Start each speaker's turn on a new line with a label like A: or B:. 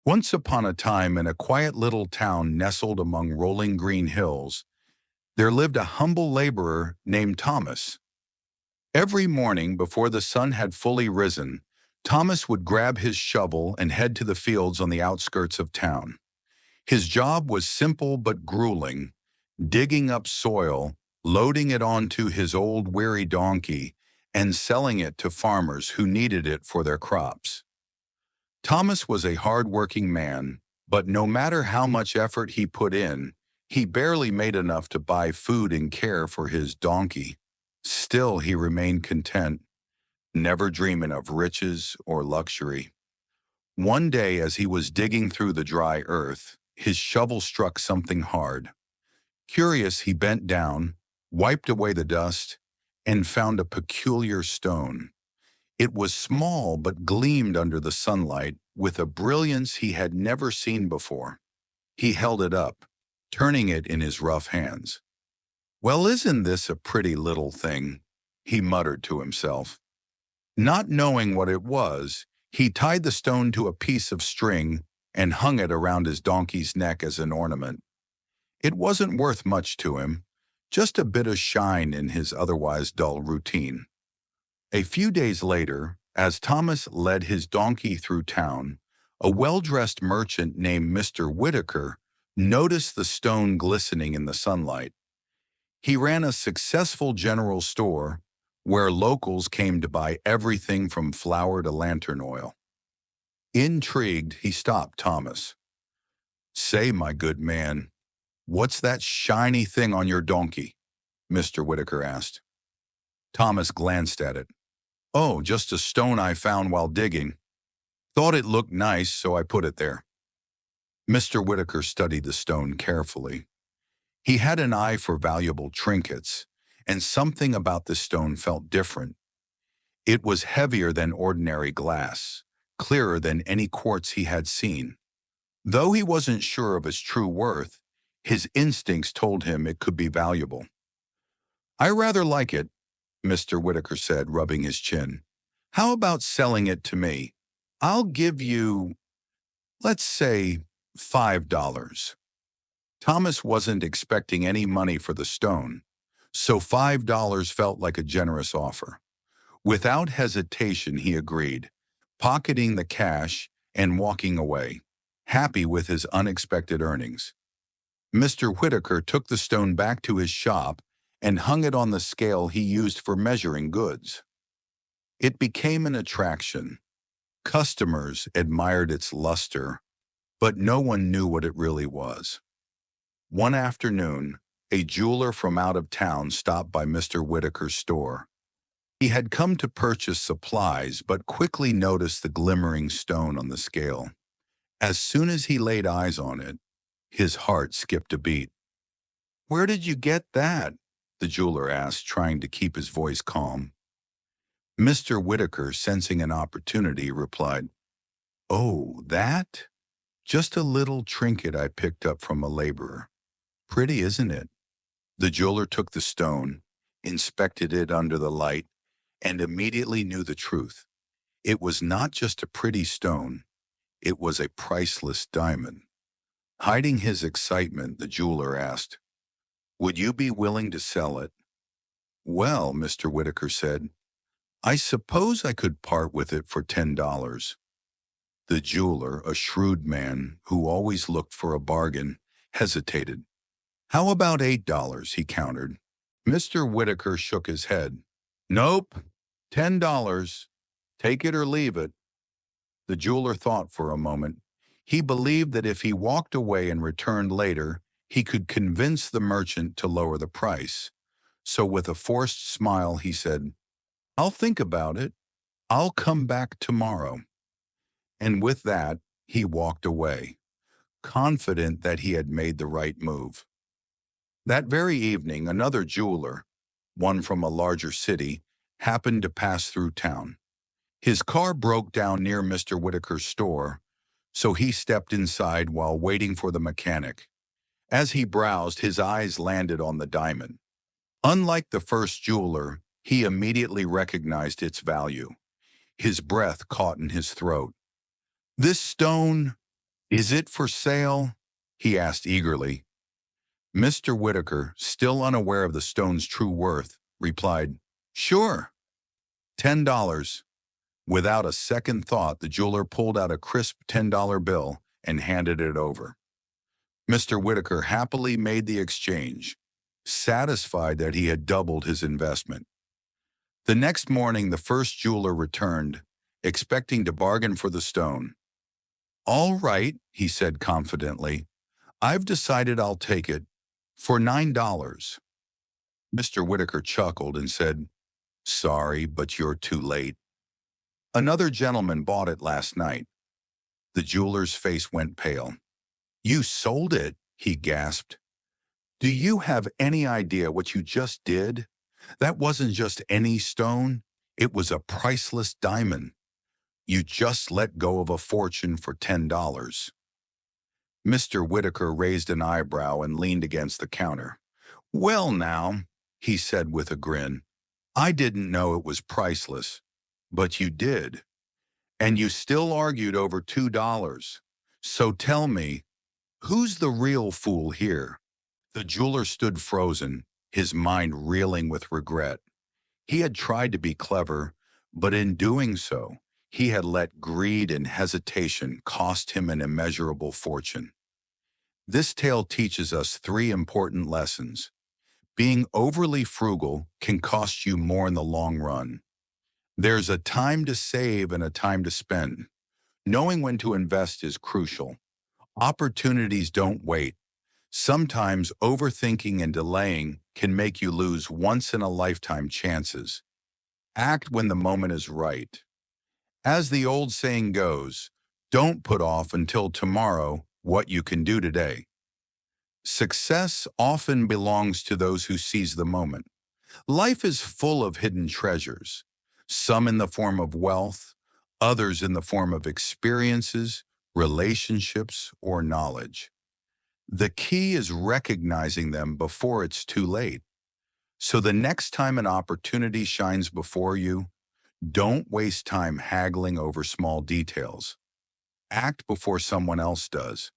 A: Once upon a time, in a quiet little town nestled among rolling green hills, there lived a humble laborer named Thomas. Every morning before the sun had fully risen, Thomas would grab his shovel and head to the fields on the outskirts of town. His job was simple but grueling: digging up soil, loading it onto his old weary donkey, and selling it to farmers who needed it for their crops. Thomas was a hard-working man, but no matter how much effort he put in, he barely made enough to buy food and care for his donkey. Still, he remained content, never dreaming of riches or luxury. One day, as he was digging through the dry earth, his shovel struck something hard. Curious, he bent down, wiped away the dust, and found a peculiar stone. It was small but gleamed under the sunlight with a brilliance he had never seen before. He held it up, turning it in his rough hands. "Well, isn't this a pretty little thing?" he muttered to himself. Not knowing what it was, he tied the stone to a piece of string and hung it around his donkey's neck as an ornament. It wasn't worth much to him, just a bit of shine in his otherwise dull routine. A few days later, as Thomas led his donkey through town, a well-dressed merchant named Mr. Whitaker noticed the stone glistening in the sunlight. He ran a successful general store where locals came to buy everything from flour to lantern oil. Intrigued, he stopped Thomas. "Say, my good man, what's that shiny thing on your donkey?" Mr. Whitaker asked. Thomas glanced at it. "Oh, just a stone I found while digging. Thought it looked nice, so I put it there." Mr. Whitaker studied the stone carefully. He had an eye for valuable trinkets, and something about the stone felt different. It was heavier than ordinary glass, clearer than any quartz he had seen. Though he wasn't sure of its true worth, his instincts told him it could be valuable. "I rather like it," Mr. Whitaker said, rubbing his chin. "How about selling it to me? I'll give you, let's say, $5. Thomas wasn't expecting any money for the stone, so $5 felt like a generous offer. Without hesitation, he agreed, pocketing the cash and walking away, happy with his unexpected earnings. Mr. Whitaker took the stone back to his shop and hung it on the scale he used for measuring goods. It became an attraction. Customers admired its luster, but no one knew what it really was. One afternoon, a jeweler from out of town stopped by Mr. Whitaker's store. He had come to purchase supplies, but quickly noticed the glimmering stone on the scale. As soon as he laid eyes on it, his heart skipped a beat. "Where did you get that?" the jeweler asked, trying to keep his voice calm. Mr. Whitaker, sensing an opportunity, replied, "Oh, that? Just a little trinket I picked up from a laborer. Pretty, isn't it?" The jeweler took the stone, inspected it under the light, and immediately knew the truth. It was not just a pretty stone, it was a priceless diamond. Hiding his excitement, the jeweler asked, "Would you be willing to sell it?" "Well," Mr. Whitaker said, "I suppose I could part with it for $10. The jeweler, a shrewd man who always looked for a bargain, hesitated. "How about $8? He countered. Mr. Whitaker shook his head. "Nope, $10. Take it or leave it." The jeweler thought for a moment. He believed that if he walked away and returned later, he could convince the merchant to lower the price. So with a forced smile, he said, "I'll think about it. I'll come back tomorrow." And with that, he walked away, confident that he had made the right move. That very evening, another jeweler, one from a larger city, happened to pass through town. His car broke down near Mr. Whitaker's store, so he stepped inside while waiting for the mechanic. As he browsed, his eyes landed on the diamond. Unlike the first jeweler, he immediately recognized its value. His breath caught in his throat. "This stone, Is it for sale? He asked eagerly. Mr. Whitaker, still unaware of the stone's true worth, replied, Sure, $10. Without a second thought, the jeweler pulled out a crisp $10 bill and handed it over. Mr. Whitaker happily made the exchange, satisfied that he had doubled his investment. The next morning, the first jeweler returned, expecting to bargain for the stone. All right, he said confidently. I've decided I'll take it for $9. Mr. Whitaker chuckled and said, Sorry, but you're too late. Another gentleman bought it last night. The jeweler's face went pale. You sold it, he gasped. Do you have any idea what you just did? That wasn't just any stone. It was a priceless diamond. You just let go of a fortune for $10. Mr. Whitaker raised an eyebrow and leaned against the counter. Well now, he said with a grin, I didn't know it was priceless, but you did. And you still argued over $2. So tell me, who's the real fool here? The jeweler stood frozen, his mind reeling with regret. He had tried to be clever, but in doing so, he had let greed and hesitation cost him an immeasurable fortune. This tale teaches us three important lessons. Being overly frugal can cost you more in the long run. There's a time to save and a time to spend. Knowing when to invest is crucial. Opportunities don't wait. Sometimes overthinking and delaying can make you lose once-in-a-lifetime chances. Act when the moment is right. As the old saying goes, don't put off until tomorrow what you can do today. Success often belongs to those who seize the moment. Life is full of hidden treasures, some in the form of wealth, others in the form of experiences, relationships, or knowledge. The key is recognizing them before it's too late. So the next time an opportunity shines before you, don't waste time haggling over small details. Act before someone else does.